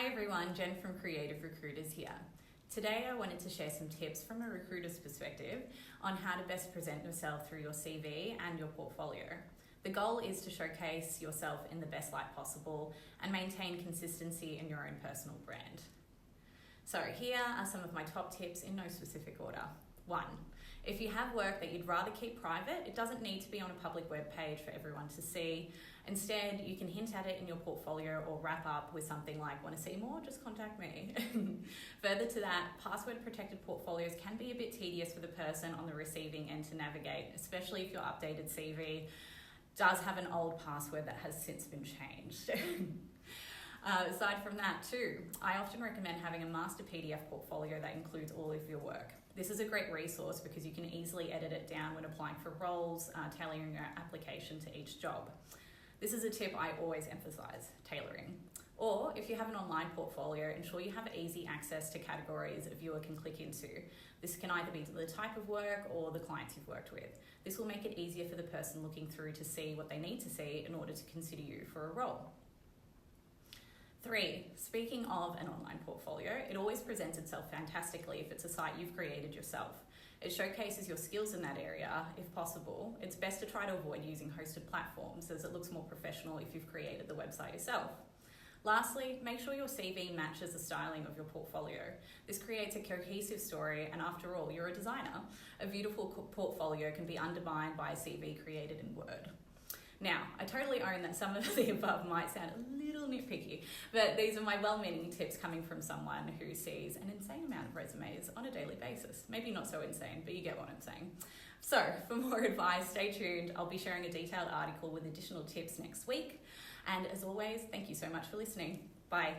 Hi everyone, Jen from Creative Recruiters here. Today I wanted to share some tips from a recruiter's perspective on how to best present yourself through your CV and your portfolio. The goal is to showcase yourself in the best light possible and maintain consistency in your own personal brand. So here are some of my top tips in no specific order. 1. If you have work that you'd rather keep private, it doesn't need to be on a public web page for everyone to see. Instead, you can hint at it in your portfolio or wrap up with something like, want to see more? Just contact me. Further to that, password protected portfolios can be a bit tedious for the person on the receiving end to navigate, especially if your updated CV does have an old password that has since been changed. Aside from that too, I often recommend having a master PDF portfolio that includes all of your work. This is a great resource because you can easily edit it down when applying for roles, tailoring your application to each job. This is a tip I always emphasize, tailoring. Or if you have an online portfolio, ensure you have easy access to categories a viewer can click into. This can either be the type of work or the clients you've worked with. This will make it easier for the person looking through to see what they need to see in order to consider you for a role. 3. Speaking of an online portfolio, it always presents itself fantastically if it's a site you've created yourself. It showcases your skills in that area. If possible, it's best to try to avoid using hosted platforms as it looks more professional if you've created the website yourself. Lastly, make sure your CV matches the styling of your portfolio. This creates a cohesive story, and after all, you're a designer. A beautiful portfolio can be undermined by a CV created in Word. Now, I totally own that some of the above might sound a little nitpicky, but these are my well-meaning tips coming from someone who sees an insane amount of resumes on a daily basis. Maybe not so insane, but you get what I'm saying. So, for more advice, stay tuned. I'll be sharing a detailed article with additional tips next week. And as always, thank you so much for listening. Bye.